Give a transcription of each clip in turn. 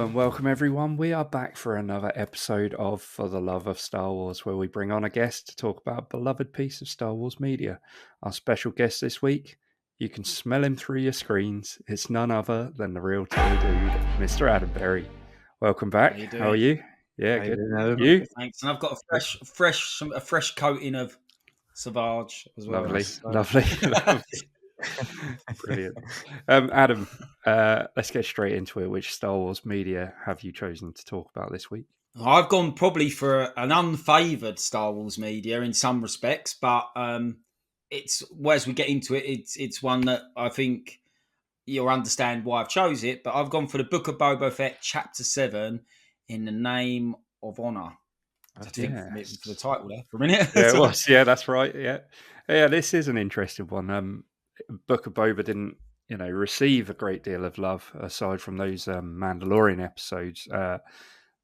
and welcome everyone. We are back for another episode of For the Love of Star Wars, where we bring on a guest to talk about a beloved piece of Star Wars media. Our special guest this week, you can smell him through your screens. It's none other than the real Toy Dude, Mr. Adam Berry. Welcome back. How you How are doing? you? Yeah, How you good. doing, Adam? You? Thanks. And I've got a fresh coating of Savage as well. Lovely, Nice. lovely, lovely. Brilliant. Adam, let's get straight into it. Which Star Wars media have you chosen to talk about this week? I've gone probably for an unfavoured Star Wars media in some respects, but it's as we get into it, it's one that I think you'll understand why I've chose it. But I've gone for the Book of Boba Fett, Chapter 7, In the Name of Honor. I think for the title there for a minute. Yeah, it was. Yeah, that's right. Yeah, this is an interesting one. Book of Boba didn't, receive a great deal of love aside from those Mandalorian episodes.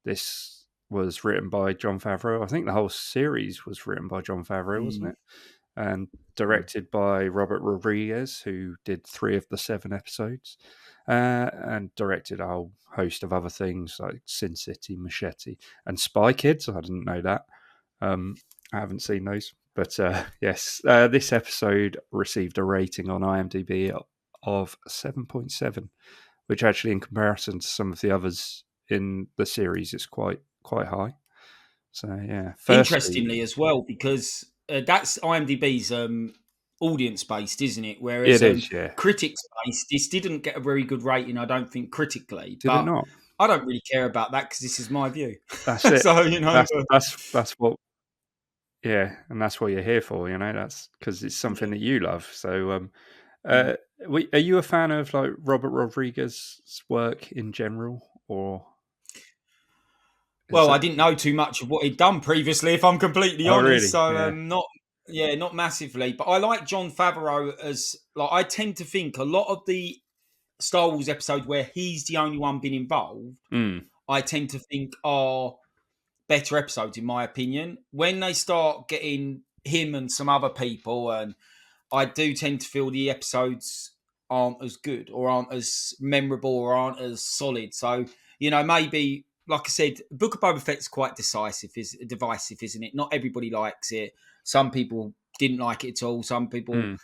This was written by Jon Favreau. I think the whole series was written by Jon Favreau, wasn't it? And directed by Robert Rodriguez, who did 3 of the 7 episodes, and directed a whole host of other things like Sin City, Machete, and Spy Kids. I didn't know that. I haven't seen those. But yes, this episode received a rating on IMDb of 7.7, which actually, in comparison to some of the others in the series, is quite high. So yeah, Interestingly as well, because that's IMDb's audience based, isn't it? Whereas it is, yeah. critics based, this didn't get a very good rating, I don't think, critically. Did it not? I don't really care about that because this is my view. That's it. So that's what. Yeah, and that's what you're here for, That's because it's something that you love. So, are you a fan of like Robert Rodriguez's work in general, or? Well, I didn't know too much of what he'd done previously, if I'm completely honest. Really? So not massively. But I like Jon Favreau as I tend to think a lot of the Star Wars episodes where he's the only one been involved, I tend to think are better episodes, in my opinion. When they start getting him and some other people, and I do tend to feel the episodes aren't as good or aren't as memorable or aren't as solid. So, maybe, like I said, Book of Boba Fett's quite divisive, isn't it? Not everybody likes it. Some people didn't like it at all. Some people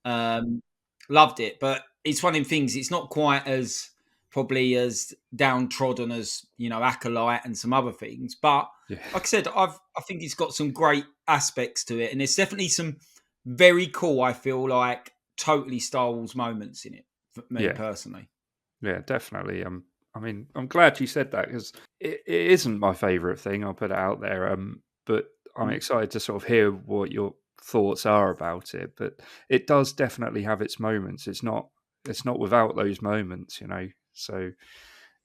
loved it. But it's one of them things, it's not quite as probably as downtrodden as Acolyte and some other things, but like I said, I think it's got some great aspects to it, and there's definitely some very cool, I feel like, totally Star Wars moments in it for me personally. Yeah, definitely. I'm glad you said that because it isn't my favourite thing. I'll put it out there. But I'm excited to sort of hear what your thoughts are about it. But it does definitely have its moments. It's not without those moments, So,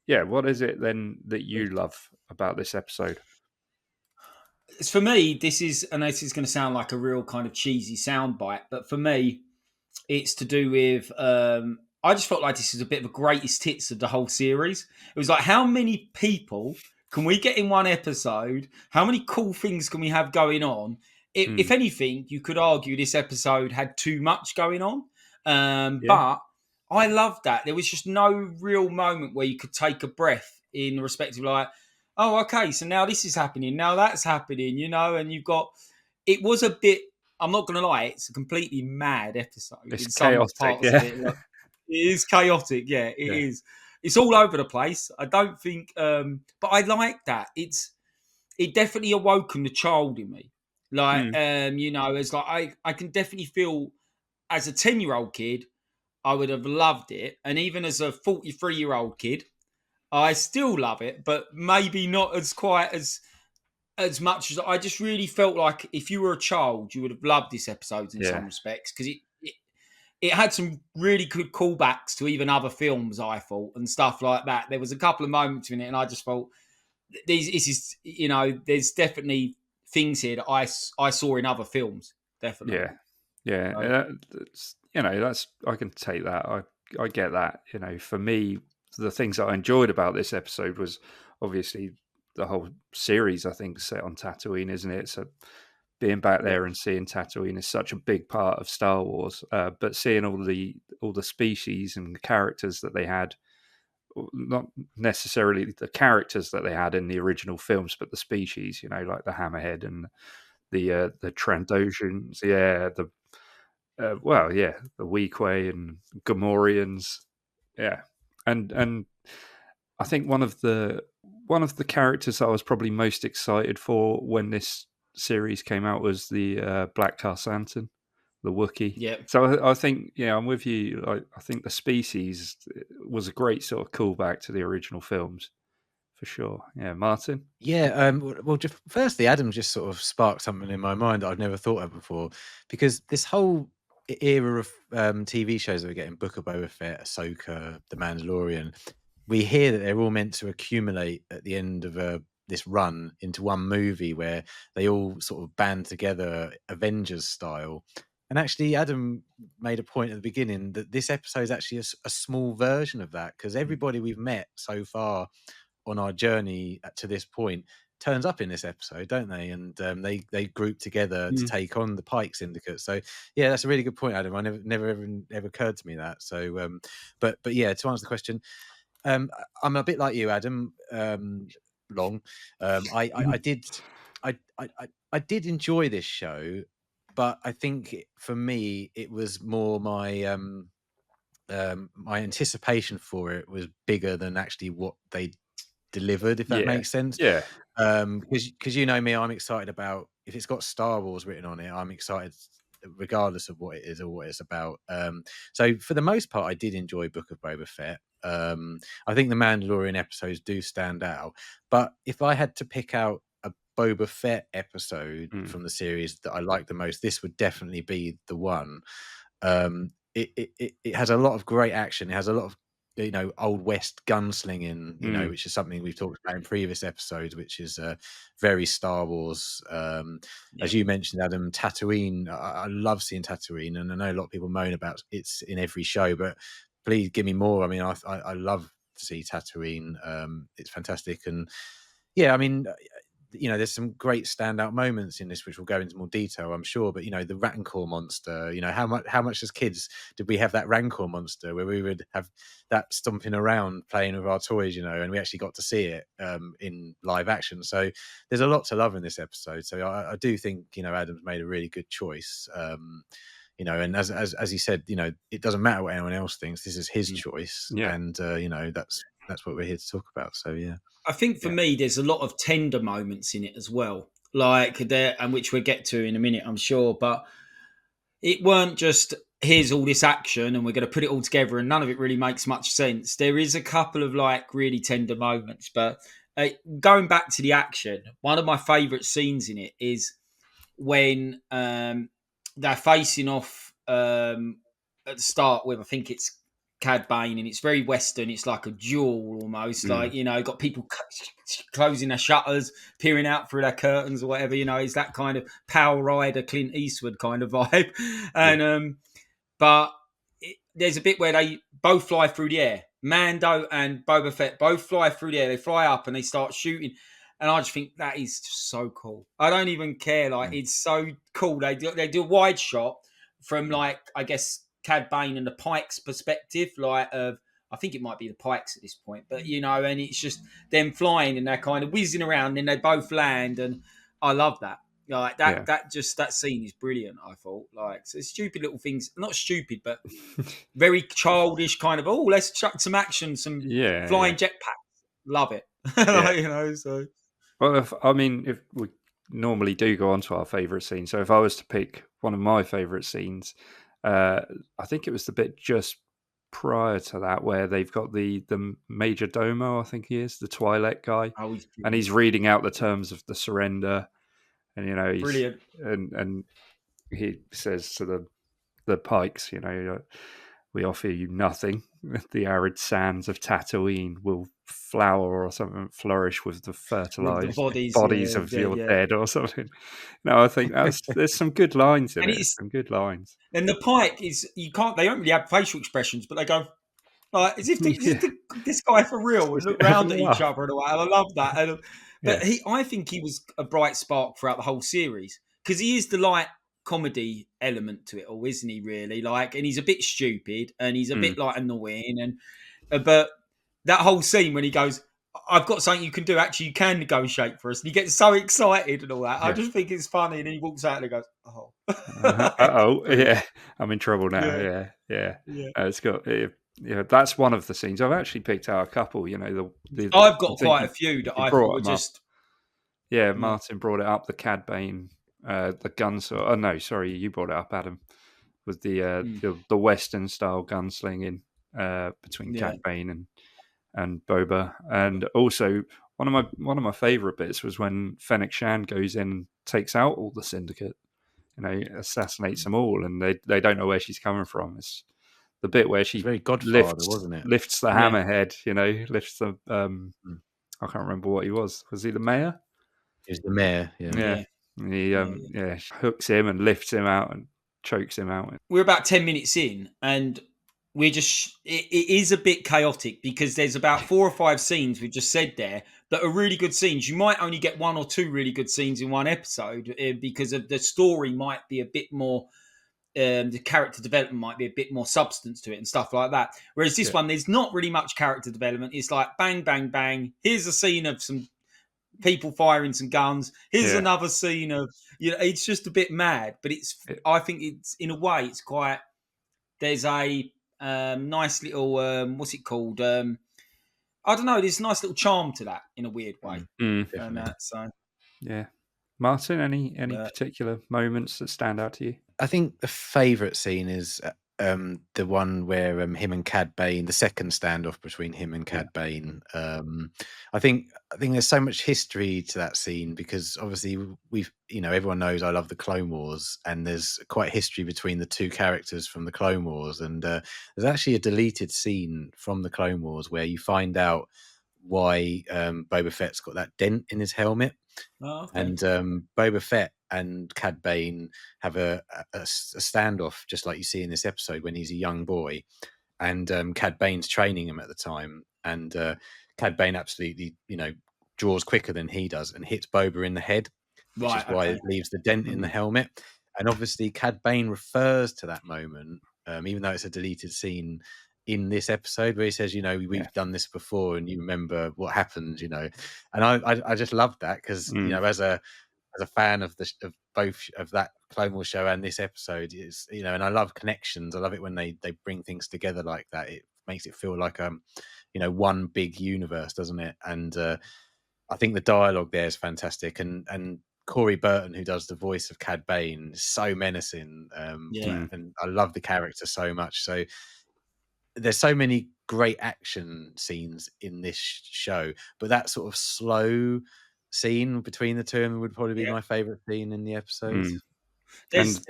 yeah, what is it then that you love about this episode? For me, this is going to sound like a real kind of cheesy soundbite, but for me, it's to do with. I just felt like this is a bit of a greatest hits of the whole series. It was like, how many people can we get in one episode? How many cool things can we have going on? If anything, you could argue this episode had too much going on. But I loved that. There was just no real moment where you could take a breath in respect of like, oh, okay, so now this is happening. Now that's happening, and you've got, it was a bit, I'm not going to lie, it's a completely mad episode. It's chaotic, yeah. It is chaotic, yeah, it is. It's all over the place. I don't think, but I like that. It definitely awoken the child in me. Like, it's like, I can definitely feel as a 10-year-old kid, I would have loved it. And even as a 43-year-old kid, I still love it, but maybe not as quite as much as I just really felt like if you were a child, you would have loved this episode in some respects because it had some really good callbacks to even other films, I thought, and stuff like that. There was a couple of moments in it, and I just thought this is, there's definitely things here that I saw in other films, definitely. That's I can take that. I get that. For me, the things that I enjoyed about this episode was obviously the whole series. I think set on Tatooine, isn't it? So being back there and seeing Tatooine is such a big part of Star Wars. But seeing all the species and the characters that they had not necessarily the characters that they had in the original films, but the species, like the hammerhead and the Trandoshans, the Weequay and Gamorreans, yeah, and I think one of the characters I was probably most excited for when this series came out was the Black Santan, the Wookiee. Yeah. So I think, I'm with you. I think the species was a great sort of callback to the original films, for sure. Yeah, Martin. Yeah, well, just firstly, Adam just sort of sparked something in my mind that I've never thought of before, because this whole era of TV shows that we're getting, Book of Boba Fett, Ahsoka, The Mandalorian, we hear that they're all meant to accumulate at the end of this run into one movie where they all sort of band together, Avengers style. And actually, Adam made a point at the beginning that this episode is actually a small version of that, because everybody we've met so far on our journey to this point turns up in this episode, don't they? And they group together to take on the Pike Syndicate. So yeah, that's a really good point, Adam. I never ever occurred to me that. So but yeah, to answer the question, I'm a bit like you, Adam. Long. I did enjoy this show, but I think for me it was more my my anticipation for it was bigger than actually what they delivered, if that makes sense. Yeah. Because you know me, I'm excited about, if it's got Star Wars written on it, I'm excited regardless of what it is or what it's about. So for the most part, I did enjoy Book of Boba Fett. I think the Mandalorian episodes do stand out, but if I had to pick out a Boba Fett episode from the series that I like the most, this would definitely be the one. It has a lot of great action. It has a lot of old west gunslinging, which is something we've talked about in previous episodes, which is very Star Wars. As you mentioned, Adam, Tatooine, I love seeing Tatooine, and I know a lot of people moan about it's in every show, but please give me more. I mean, I love to see Tatooine. It's fantastic. And yeah, I mean, there's some great standout moments in this, which we'll go into more detail, I'm sure. But the Rancor monster, how much as kids did we have that Rancor monster where we would have that stomping around playing with our toys, and we actually got to see it in live action. So there's a lot to love in this episode. So I do think Adam's made a really good choice. And as he said, it doesn't matter what anyone else thinks. This is his choice, and that's what we're here to talk about. So yeah. I think for me, there's a lot of tender moments in it as well, like there, and which we'll get to in a minute, I'm sure. But it weren't just here's all this action and we're going to put it all together, and none of it really makes much sense. There is a couple of really tender moments, but going back to the action, one of my favourite scenes in it is when they're facing off at the start with, I think it's Cad Bane, and it's very Western. It's like a duel almost, got people closing their shutters, peering out through their curtains or whatever. It's that kind of Power Rider, Clint Eastwood kind of vibe. And but there's a bit where they both fly through the air. Mando and Boba Fett both fly through the air. They fly up and they start shooting. And I just think that is so cool. I don't even care. It's so cool. They do a wide shot from I guess Cad Bane and the Pikes perspective, I think it might be the Pikes at this point, but and it's just them flying and they're kind of whizzing around and they both land, and I love that. That scene is brilliant. I thought so stupid little things, not stupid, but very childish kind of. Oh, let's chuck some action, some flying jetpacks. Love it. So. Well, if we normally do go on to our favourite scene, so if I was to pick one of my favourite scenes, I think it was the bit just prior to that where they've got the Major Domo, I think he is, the Twi'lek guy, and he's reading out the terms of the surrender, and he's brilliant, and he says to the Pikes, we offer you nothing. The arid sands of Tatooine will flower or something, flourish with the fertilized bodies of your dead or something. No, I think there's some good lines in it. Some good lines. And the Pike is, they don't really have facial expressions, but they go as if this guy for real, and look round at each other and all. And I love that. But I think he was a bright spark throughout the whole series, because he is the light comedy element to it all, isn't he? Really, and he's a bit stupid and he's a bit annoying, and but that whole scene when he goes, I've got something you can do. Actually, you can negotiate for us. And he gets so excited and all that. Yeah. I just think it's funny. And he walks out and he goes, oh. Yeah, I'm in trouble now. Yeah. It's got, that's one of the scenes. I've actually picked out a couple, I've got I think quite a few that you I brought thought were them up. just. Yeah, Martin brought it up, the Cad Bane, the gunsword. Oh, no, sorry, you brought it up, Adam, with the Western style gunslinging between Cad Bane and Boba. And also, one of my favourite bits was when Fennec Shan goes in and takes out all the syndicate, assassinates them all, and they don't know where she's coming from. It's the bit where she very Godfather, wasn't it? lifts the hammerhead, lifts the I can't remember what he was. Was he the mayor? He was the mayor, Yeah. He hooks him and lifts him out and chokes him out. We're about 10 minutes in, and we're just it is a bit chaotic because there's about 4 or 5 scenes we've just said there that are really good scenes. You might only get 1 or 2 really good scenes in one episode because of the story might be a bit more the character development might be a bit more substance to it and stuff like that. Whereas this one, there's not really much character development. It's like bang, bang, bang. Here's a scene of some people firing some guns. Here's another scene of, it's just a bit mad. But I think it's, in a way, it's quite, there's a nice little, what's it called? I don't know. There's a nice little charm to that in a weird way. So. Yeah. Martin, any particular moments that stand out to you? I think the favourite scene is the one where him and Cad Bane, the second standoff between him and Cad Bane. I think there's so much history to that scene because obviously everyone knows I love the Clone Wars, and there's quite history between the two characters from the Clone Wars, and there's actually a deleted scene from the Clone Wars where you find out why Boba Fett's got that dent in his helmet. Oh, okay. And Boba Fett and Cad Bane have a standoff, just like you see in this episode when he's a young boy, and Cad Bane's training him at the time, and Cad Bane absolutely, draws quicker than he does and hits Boba in the head, which is why it leaves the dent in the helmet. And obviously, Cad Bane refers to that moment, even though it's a deleted scene in this episode where he says, we've done this before, and you remember what happened, and I just loved that because as a fan of both of that Clone Wars show and this episode, is and I love connections. I love it when they bring things together like that. It makes it feel like one big universe, doesn't it? And I think the dialogue there is fantastic, and Corey Burton, who does the voice of Cad Bane, is so menacing. And I love the character so much. So there's so many great action scenes in this show, but that sort of slow scene between the two of them would probably be my favorite scene in the episode. Isn't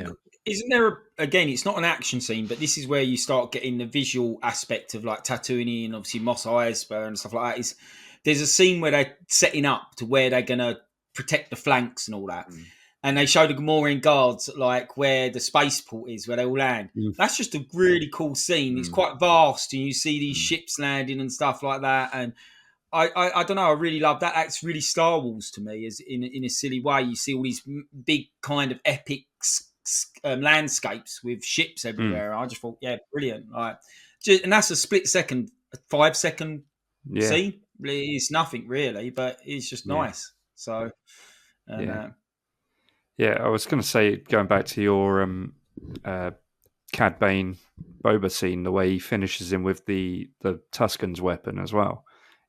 there again, it's not an action scene, but this is where you start getting the visual aspect of like Tatooine and obviously Mos Eisley and stuff like that. There's a scene where they're setting up to where they're going to protect the flanks and all that. And they show the Gamorrean guards like where the spaceport is, where they all land. That's just a really cool scene. It's quite vast, and you see these ships landing and stuff like that. And I don't know, I really love that. That's really Star Wars to me, is in a silly way. You see all these big kind of epic landscapes with ships everywhere. I just thought, brilliant. And that's a split second, 5-second scene. It's nothing really, but it's just nice. So, I was going to say, going back to your Cad Bane Boba scene, the way he finishes him with the Tusken's weapon as well.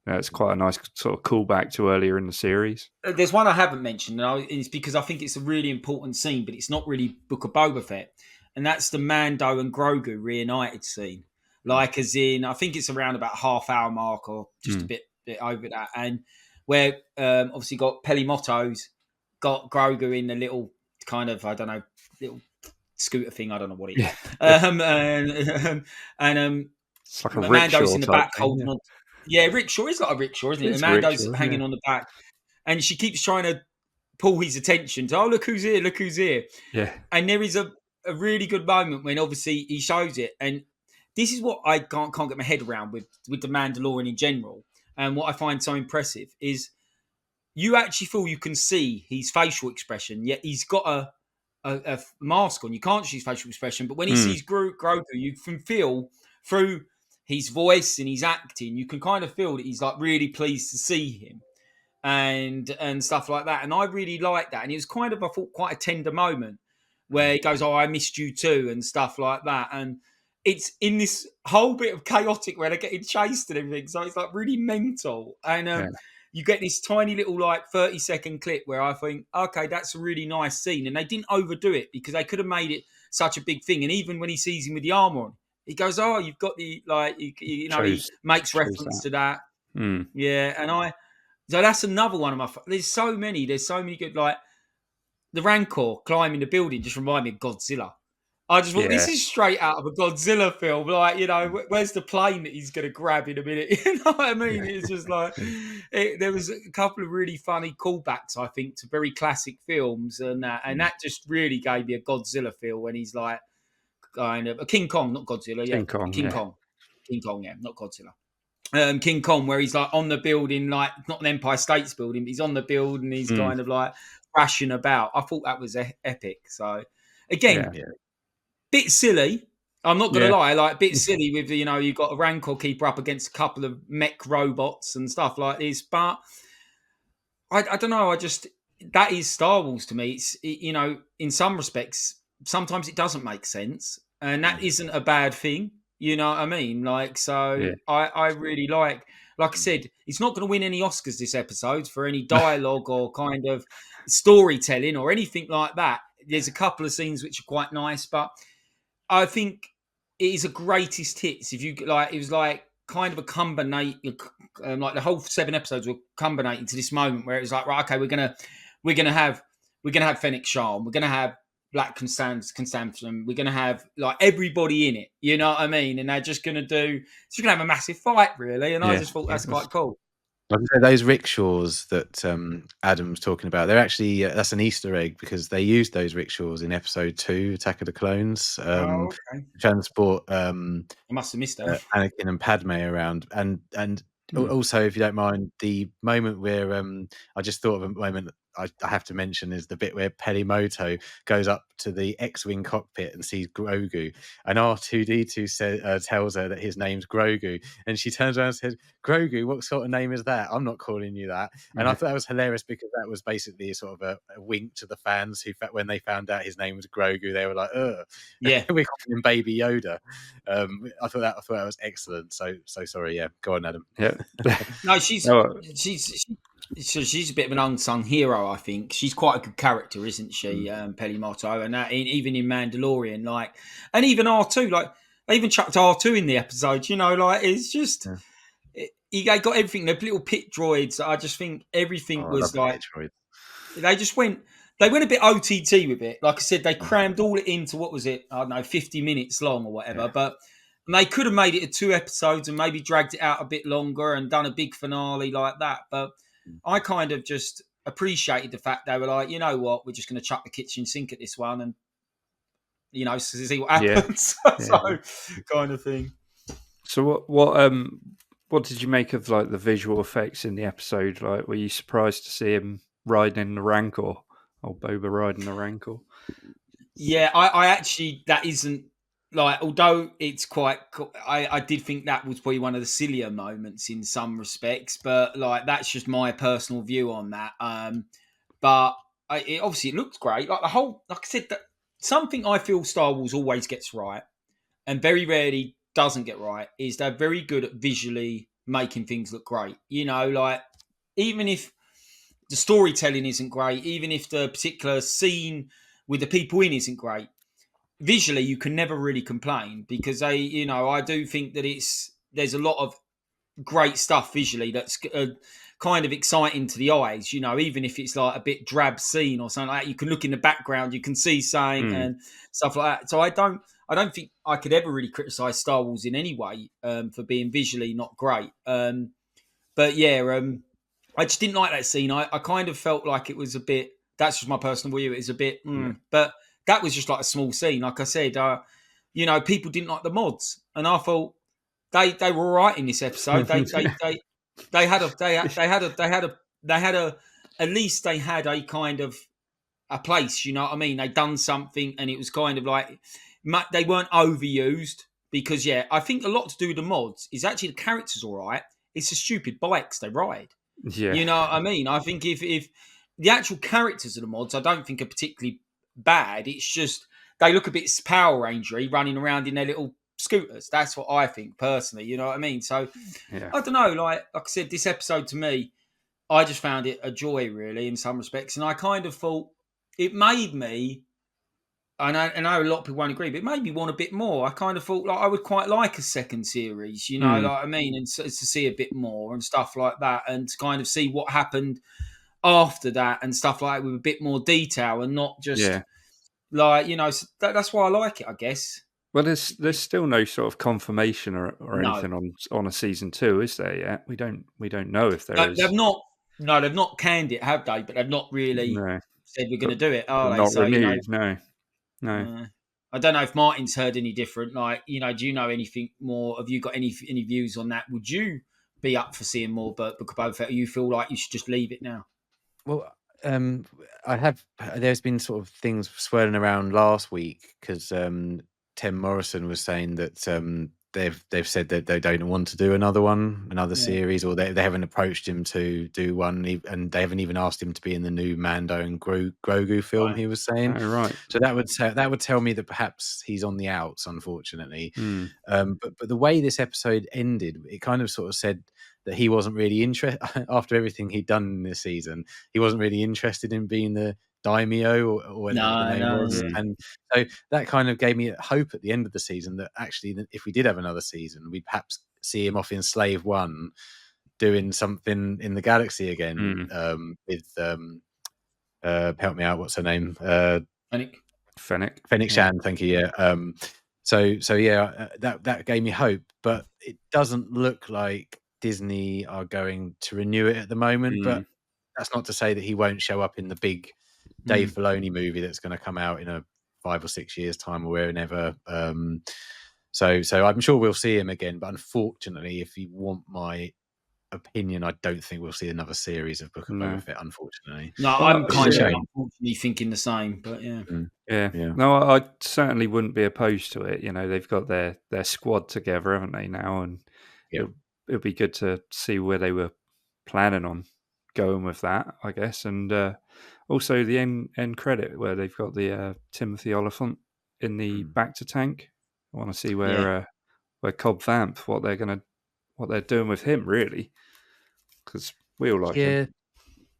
It's quite a nice sort of callback to earlier in the series. There's one I haven't mentioned, and it's because I think it's a really important scene, but it's not really Book of Boba Fett, and that's the Mando and Grogu reunited scene. Like, as in, I think it's around about half-hour mark or just a bit over that, and where obviously got Pelimoto's got Grogu in the little kind of, I don't know, little scooter thing. I don't know what it is. It's like a Mando's in the back thing, holding on. Yeah, rickshaw is like a rickshaw, isn't it? And Mando's hanging on the back. And she keeps trying to pull his attention to, look who's here, look who's here. Yeah. And there is a really good moment when obviously he shows it. And this is what I can't get my head around with the Mandalorian in general. And what I find so impressive is you actually feel you can see his facial expression, yet he's got a mask on. You can't see his facial expression, but when he sees Grogu, you can feel through his voice and his acting, you can kind of feel that he's like really pleased to see him and stuff like that. And I really like that. And it was kind of, I thought, quite a tender moment where he goes, "Oh, I missed you too," and stuff like that. And it's in this whole bit of chaotic where they're getting chased and everything. So it's like really mental. And you get this tiny little like 30-second clip where I think, okay, that's a really nice scene. And they didn't overdo it because they could have made it such a big thing. And even when he sees him with the armor on, he goes, "Oh, you've got the," like, he makes reference to that. Yeah. And so that's another one of my, there's so many good, like the Rancor climbing the building just remind me of Godzilla. I just thought, this is straight out of a Godzilla film. Like, where's the plane that he's going to grab in a minute? You know what I mean? It's just like, there was a couple of really funny callbacks, I think, to very classic films. And that just really gave me a Godzilla feel when he's like, kind of, a King Kong, not Godzilla. Yeah. King Kong. King Kong, yeah, not Godzilla. King Kong, where he's like on the building, like not an Empire State's building, but he's on the building, he's kind of like thrashing about. I thought that was epic. So, again, bit silly. I'm not going to lie, like bit silly with, you've got a Rancor keeper up against a couple of mech robots and stuff like this. But I don't know. That is Star Wars to me. It's, in some respects, sometimes it doesn't make sense. And that isn't a bad thing. You know what I mean? Like, so I really like I said, it's not going to win any Oscars this episode for any dialogue or kind of storytelling or anything like that. There's a couple of scenes which are quite nice, but I think it is a greatest hits. If you like, it was like kind of a combination, like the whole 7 episodes were combinating to this moment where it was like, right, okay, we're gonna have Fennec Shah, we're gonna have Black Constantium, we're gonna have like everybody in it, you know what I mean? And they're just gonna have a massive fight, really. And I just thought that's quite cool. Like I say, those rickshaws that Adam's talking about, they're actually that's an Easter egg because they used those rickshaws in episode 2, Attack of the Clones. Transport. I must have missed that. Anakin and Padme around, and also, if you don't mind, the moment where I just thought of a moment I have to mention is the bit where Pelimoto goes up to the X-wing cockpit and sees Grogu, and R2D2 tells her that his name's Grogu, and she turns around and says, "Grogu, what sort of name is that? I'm not calling you that." And I thought that was hilarious because that was basically sort of a wink to the fans who, when they found out his name was Grogu, they were like, "Ugh, yeah, we're calling him Baby Yoda." I thought that was excellent. So sorry, yeah. Go on, Adam. Yeah. No, she's a bit of an unsung hero, I think. She's quite a good character, isn't she, Pelimoto? And that, even in Mandalorian, like, and even R2, like, they even chucked R2 in the episode, like, it's just, he got everything, the little pit droids. I just think everything was like, they went a bit OTT with it. Like I said, they crammed all it into, what was it? I don't know, 50 minutes long or whatever, but they could have made it 2 episodes and maybe dragged it out a bit longer and done a big finale like that. But I kind of just appreciated the fact they were like, you know what, we're just going to chuck the kitchen sink at this one and, see what happens. So kind of thing. So what did you make of like the visual effects in the episode? Like, were you surprised to see him riding the Rancor, or Boba riding the Rancor? Yeah, I actually, that isn't, like, although it's quite cool, I did think that was probably one of the sillier moments in some respects, but like that's just my personal view on that. But obviously it looked great. Like the whole, like I said, something I feel Star Wars always gets right, and very rarely doesn't get right, is they're very good at visually making things look great. Like even if the storytelling isn't great, even if the particular scene with the people in isn't great, visually you can never really complain because I do think that there's a lot of great stuff visually that's kind of exciting to the eyes, even if it's like a bit drab scene or something like that. You can look in the background, you can see something and stuff like that. So I don't think I could ever really criticize Star Wars in any way for being visually not great. But yeah, I just didn't like that scene. I kind of felt like it was a bit, that's just my personal view, it was a bit but that was just like a small scene. Like I said, people didn't like the mods, and I thought they were all right in this episode. At least they had a kind of a place. You know what I mean? They'd done something, and it was kind of like they weren't overused. because I think a lot to do with the mods is actually the characters all right. It's the stupid bikes they ride. Yeah. You know what I mean? I think if the actual characters of the mods, I don't think are particularly bad. It's just they look a bit Power Rangery running around in their little scooters. That's what I think personally. You know what I mean? So I don't know. Like I said, this episode to me, I just found it a joy, really, in some respects, and I kind of thought it made me. And I know a lot of people won't agree, but it made me want a bit more. I kind of thought like I would quite like a second series, you know, like I mean, and to see a bit more and stuff like that, and to kind of see what happened after that and stuff like that with a bit more detail and not just like, you know, so that's why I like it, I guess. Well, there's still no sort of confirmation or No. anything on a season 2, is there yet? We don't know if there is. They've not. No, they've not canned it, have they? But they've not really said we're going to do it, are they? Not So renewed. you know, no. I don't know if Martin's heard any different. Like, you know, do you know anything more? Have you got any views on that? Would you be up for seeing more Book of Boba Fett? Or you feel like you should just leave it now? Well, I have. There's been sort of things swirling around last week because Tim Morrison was saying that they've said that they don't want to do another series, or they haven't approached him to do one, and they haven't even asked him to be in the new Mando and Grogu film. Right. He was saying, right. So that would tell me that perhaps he's on the outs, unfortunately. But the way this episode ended, it kind of sort of said that he wasn't really interested after everything he'd done in this season. He wasn't really interested in being the daimyo or whatever the name was. And so that kind of gave me hope at the end of the season that actually, if we did have another season, we'd perhaps see him off in Slave One doing something in the galaxy again with help me out, what's her name? Fennec Shand, thank you. So yeah, that gave me hope, but it doesn't look like Disney are going to renew it at the moment. But that's not to say that he won't show up in the big Dave Filoni movie that's going to come out in 5 or 6 years' time or whenever. So I'm sure we'll see him again. But unfortunately, if you want my opinion, I don't think we'll see another series of Book of Boba Fett, unfortunately. No, I'm kind of unfortunately thinking the same, but yeah. No, I certainly wouldn't be opposed to it. You know, they've got their squad together, haven't they now? And it'll be good to see where they were planning on going with that, I guess. And also the end credit where they've got the Timothy Oliphant in the Bacta tank. I want to see where Cobb Vanth, what they're doing with him, really, because we all like him.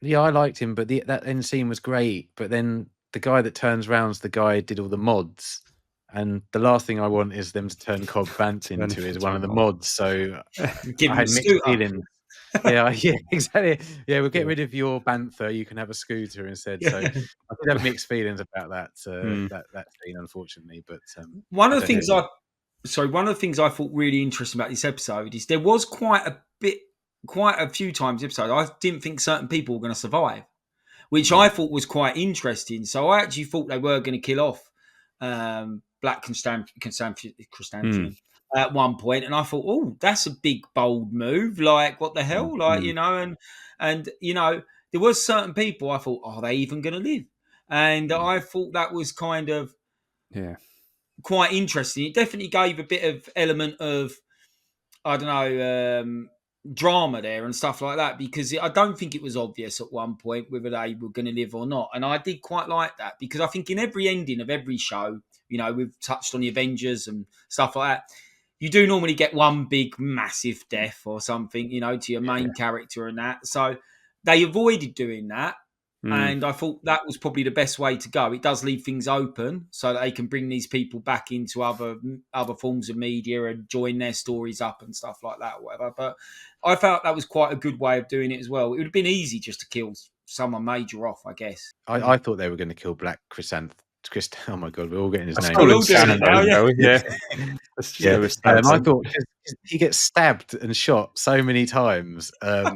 Yeah, I liked him, but that end scene was great. But then the guy that turns around's the guy who did all the mods, and the last thing I want is them to turn Cobb Vanth into is one of the mods. So I had mixed feelings. Yeah, exactly. Yeah, we'll get rid of your Banther. You can have a scooter instead. So I did have mixed feelings about that scene, unfortunately. But one of the things I thought really interesting about this episode is there was quite a few times episode I didn't think certain people were going to survive, which I thought was quite interesting. So I actually thought they were going to kill off Black Chrysanthemum at one point, and I thought, oh, that's a big bold move. Like, what the hell? Like, you know, and you know, there was certain people I thought, are they even going to live? And I thought that was kind of quite interesting. It definitely gave a bit of element of, I don't know, drama there and stuff like that, because I don't think it was obvious at one point whether they were going to live or not. And I did quite like that, because I think in every ending of every show, you know, we've touched on the Avengers and stuff like that, you do normally get one big massive death or something, you know, to your main character and that. So they avoided doing that. And I thought that was probably the best way to go. It does leave things open so that they can bring these people back into other forms of media and join their stories up and stuff like that or whatever. But I felt that was quite a good way of doing it as well. It would have been easy just to kill someone major off, I guess. I thought they were going to kill Black Chrysanth. Oh my god, we're all getting his name. We're all doing it now, I thought he gets stabbed and shot so many times. I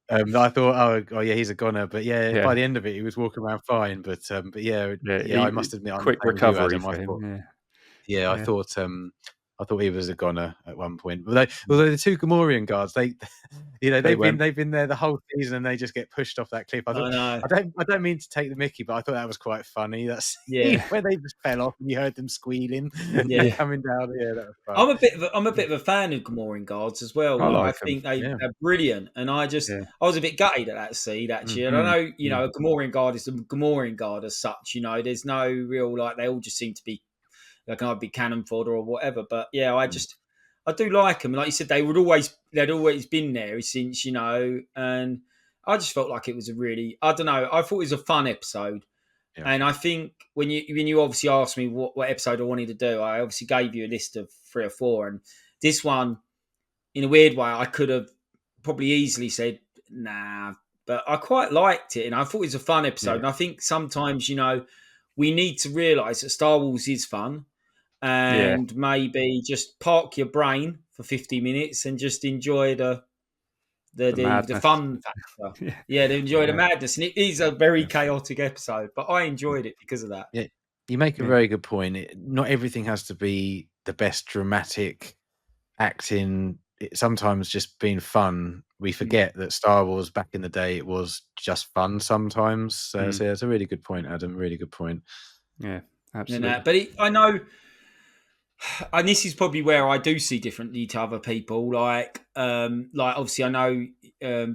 thought, oh yeah, he's a goner. But by the end of it, he was walking around fine. But I must admit, quick recovery for him. I thought I thought he was a goner at one point. Although the two Gamorrean guards, they've been there the whole season, and they just get pushed off that cliff. I thought, know. I don't mean to take the mickey, but I thought that was quite funny. That scene Yeah. where they just fell off and you heard them squealing, Yeah. coming down. Yeah, that was fun. I'm a bit of a fan of Gamorrean guards as well. I think they're brilliant, and I was a bit gutted at that scene actually. And I know a Gamorrean guard is a Gamorrean guard as such. There's no real they all just seem to be either be cannon fodder or whatever. But yeah, I do like them. Like you said, they'd always been there since and I just felt like it was a really I don't know. I thought it was a fun episode. Yeah. And I think when you obviously asked me what episode I wanted to do, I obviously gave you a list of 3 or 4, and this one, in a weird way, I could have probably easily said nah, but I quite liked it, and I thought it was a fun episode. Yeah. And I think sometimes we need to realise that Star Wars is fun, and maybe just park your brain for 50 minutes and just enjoy the fun factor. Enjoy the madness. And it is a very chaotic episode, but I enjoyed it because of that. Yeah, you make a very good point. Not everything has to be the best dramatic acting. Sometimes just being fun. We forget that Star Wars back in the day, it was just fun sometimes. So it's a really good point, Adam. Really good point. Yeah, absolutely. But I know, and this is probably where I do see differently to other people. Like obviously I know,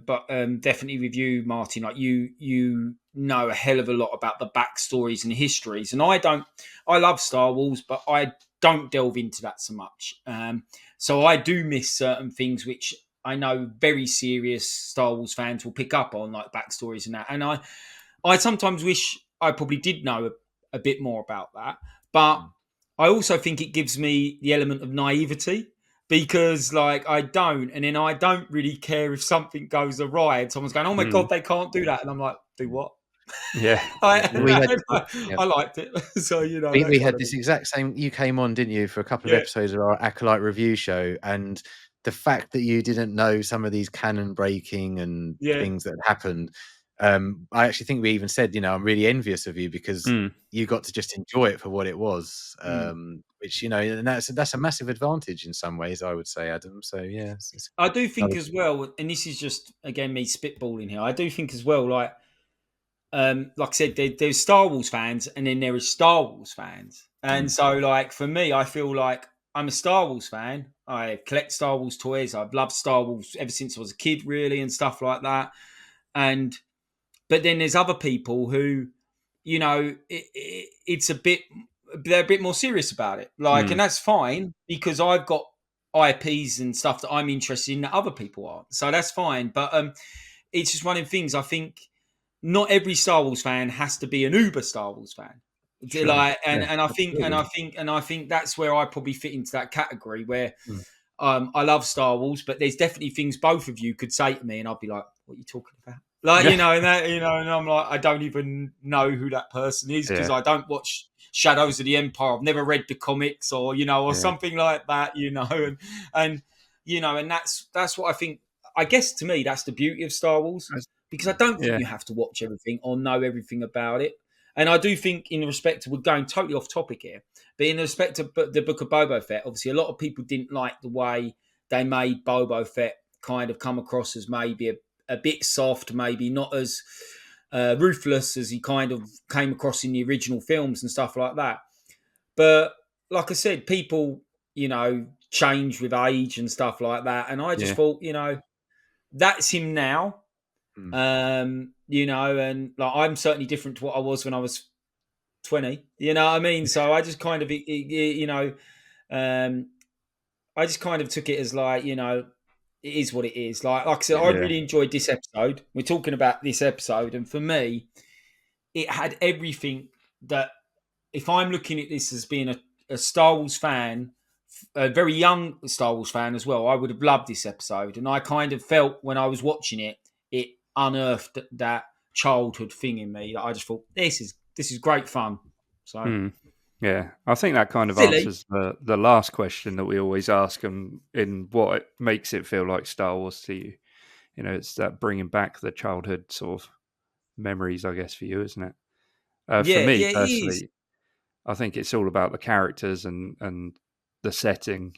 but definitely with you, Martin. Like you know a hell of a lot about the backstories and histories, and I don't. I love Star Wars, but I don't delve into that so much. So I do miss certain things which I know very serious Star Wars fans will pick up on, like backstories and that. And I sometimes wish I probably did know a bit more about that, but I also think it gives me the element of naivety because I don't, and then I don't really care if something goes awry and someone's going, oh my God, they can't do that. And I'm like, do what? Yeah. I liked it. So, we had this exact same, you came on, didn't you, for a couple of episodes of our Acolyte review show. And the fact that you didn't know some of these canon breaking and things that happened, I actually think we even said, I'm really envious of you because you got to just enjoy it for what it was, which, and that's a massive advantage in some ways, I would say, Adam. So, yeah. I do think as well, and this is just, again, me spitballing here, I do think as well, like I said, there's Star Wars fans and then there is Star Wars fans. And so, for me, I feel like I'm a Star Wars fan. I collect Star Wars toys. I've loved Star Wars ever since I was a kid, really, and stuff like that. But then there's other people who, it's they're a bit more serious about it. And that's fine because I've got IPs and stuff that I'm interested in that other people aren't. So that's fine. But it's just one of the things I think not every Star Wars fan has to be an uber Star Wars fan. Sure. And I think that's where I probably fit into that category where I love Star Wars, but there's definitely things both of you could say to me and I'll be like, what are you talking about? And I'm like, I don't even know who that person is because I don't watch Shadows of the Empire. I've never read the comics or something like that, and that's what I think. I guess to me, that's the beauty of Star Wars because I don't think you have to watch everything or know everything about it. And I do think in respect to, we're going totally off topic here, but in respect to the Book of Boba Fett, obviously a lot of people didn't like the way they made Boba Fett kind of come across as maybe a bit soft, maybe not as ruthless as he kind of came across in the original films and stuff like that. But like I said, people, change with age and stuff like that. And I just thought, that's him now. And I'm certainly different to what I was when I was 20. You know what I mean? So I just kind of, I just kind of took it as it is what it is. Like I said, I really enjoyed this episode. We're talking about this episode, and for me, it had everything that if I'm looking at this as being a Star Wars fan, a very young Star Wars fan as well, I would have loved this episode. And I kind of felt when I was watching it, it unearthed that childhood thing in me that I just thought, this is great fun. So yeah, I think that kind of answers the last question that we always ask them in what it makes it feel like Star Wars to you. It's that bringing back the childhood sort of memories, I guess, for you, isn't it? For me personally, I think it's all about the characters and the setting.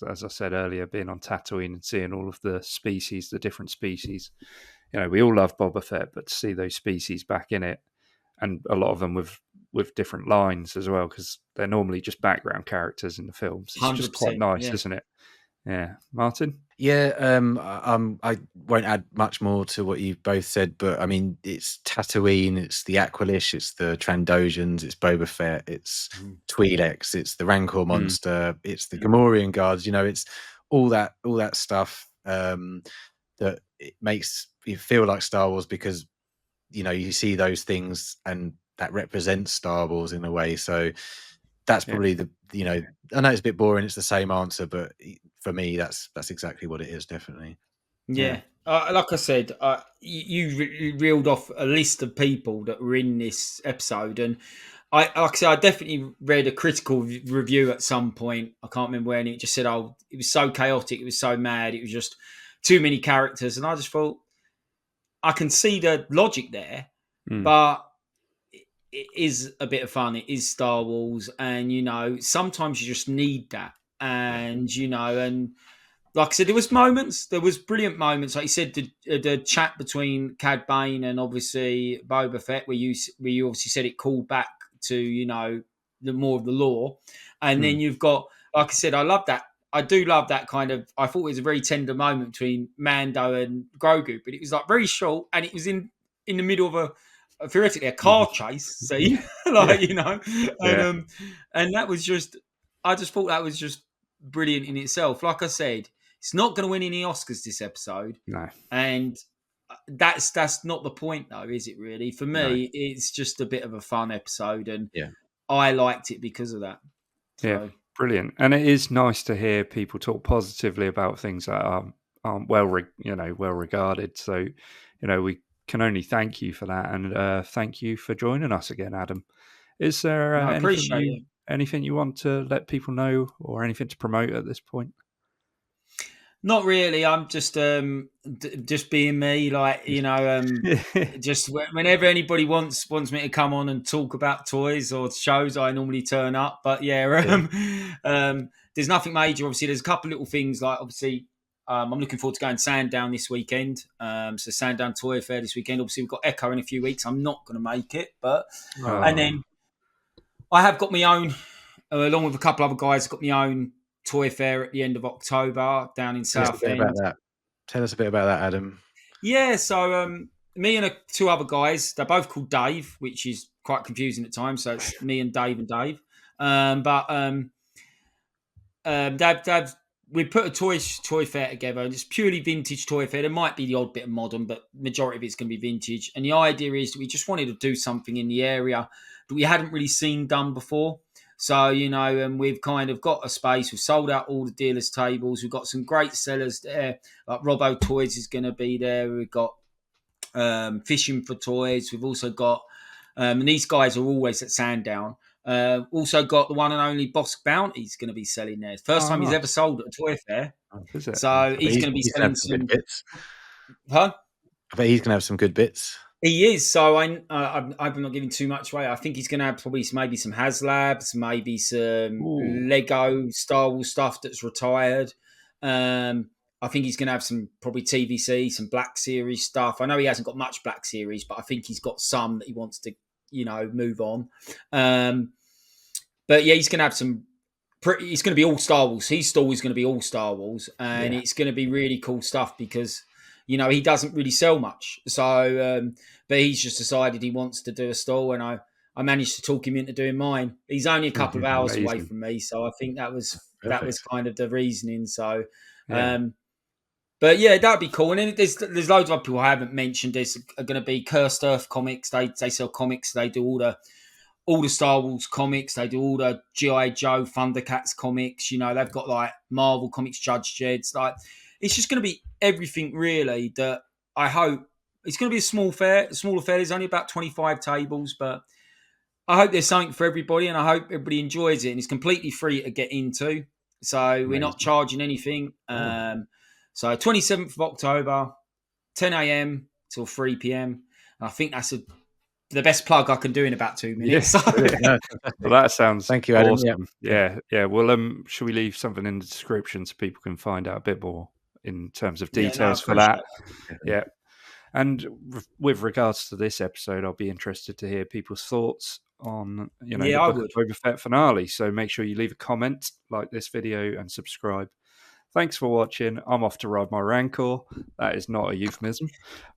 As I said earlier, being on Tatooine and seeing all of the species, the different species. We all love Boba Fett, but to see those species back in it, and a lot of them with different lines as well, because they're normally just background characters in the films. It's just quite 100%. nice, Yeah. isn't it? Yeah, Martin. Yeah, I won't add much more to what you both said, but I mean, it's Tatooine, it's the Aqualish, it's the Trandoshan's, it's Boba Fett, it's Twi'leks, it's the Rancor monster, it's the Gamorrean guards. It's all that stuff that it makes you feel like Star Wars, because you see those things and that represents Star Wars in a way. So that's probably I know it's a bit boring, it's the same answer, but for me that's exactly what it is, definitely. Yeah. Like I said, you reeled off a list of people that were in this episode, and like I said, I definitely read a critical review at some point. I can't remember when. It just said, "Oh, it was so chaotic, it was so mad, it was just too many characters." And I just thought, I can see the logic there, but it is a bit of fun. It is Star Wars, and sometimes you just need that, and and like I said, there was brilliant moments. Like you said, the chat between Cad Bane and obviously Boba Fett, where you obviously said it called back to the more of the lore, and then you've got, like I said, I love that. I do love that kind of. I thought it was a very tender moment between Mando and Grogu, but it was like very short, and it was in the middle of theoretically a car chase scene, and that was just. I just thought that was just brilliant in itself. Like I said, it's not going to win any Oscars this episode. No. And that's not the point, though, is it really? For me, it's just a bit of a fun episode, and I liked it because of that. So. Yeah, brilliant. And it is nice to hear people talk positively about things that aren't well regarded. So, we can only thank you for that, and thank you for joining us again, Adam. Is there anything you want to let people know, or anything to promote at this point? Not really. I'm just being me, just whenever anybody wants me to come on and talk about toys or shows, I normally turn up. But there's nothing major. Obviously, there's a couple little things, like obviously I'm looking forward to going Sandown this weekend. So Sandown Toy Fair this weekend. Obviously, we've got Echo in a few weeks. I'm not going to make it, and then I have got my own, along with a couple other guys, got my own toy fair at the end of October down in Southend. Tell us a bit about that, Adam. Yeah, so me and two other guys, they're both called Dave, which is quite confusing at times. So it's me and Dave. We put a toy fair together, and it's purely vintage toy fair. There might be the odd bit of modern, but majority of it's going to be vintage. And the idea is that we just wanted to do something in the area that we hadn't really seen done before. So, and we've kind of got a space. We've sold out all the dealers' tables. We've got some great sellers there. Like Robbo Toys is going to be there. We've got Fishing for Toys. We've also got, and these guys are always at Sandown. Also got the one and only Bosk Bounty's going to be selling there. First time he's ever sold at a toy fair. Is it? So he's going to be selling some good bits. Huh? I bet he's going to have some good bits. He is. So I'm not giving too much away. I think he's going to have probably maybe some HasLabs, maybe some Lego Star Wars stuff that's retired. I think he's going to have some probably TVC, some Black Series stuff. I know he hasn't got much Black Series, but I think he's got some that he wants to, move on. But yeah, he's going to have some. It's going to be all Star Wars. His stall is going to be all Star Wars, and it's going to be really cool stuff because. He doesn't really sell much. So, but he's just decided he wants to do a stall, and I managed to talk him into doing mine. He's only a couple of hours away from me, so I think that was kind of the reasoning. So, but yeah, that'd be cool. And then there's loads of other people I haven't mentioned. There's going to be Cursed Earth Comics. They sell comics. They do all the Star Wars comics. They do all the G.I. Joe, Thundercats comics. They've got like Marvel comics, Judge Jedds. Like, it's just going to be everything really that I hope. It's going to be a smaller fair. There's only about 25 tables, but I hope there's something for everybody, and I hope everybody enjoys it. And it's completely free to get into, so we're not charging anything. So 27th of October, 10 a.m. till 3 p.m. And I think that's the best plug I can do in about 2 minutes. Yeah. So. Well, that sounds Thank you, Adam. awesome. Yeah. Well, should we leave something in the description so people can find out a bit more in terms of details for that? Yeah. And with regards to this episode, I'll be interested to hear people's thoughts on, the Book of Boba Fett finale. So make sure you leave a comment, like this video, and subscribe. Thanks for watching. I'm off to ride my Rancor. That is not a euphemism.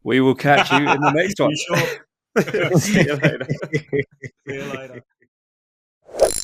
We will catch you in the next one. You sure? See you later. See you later.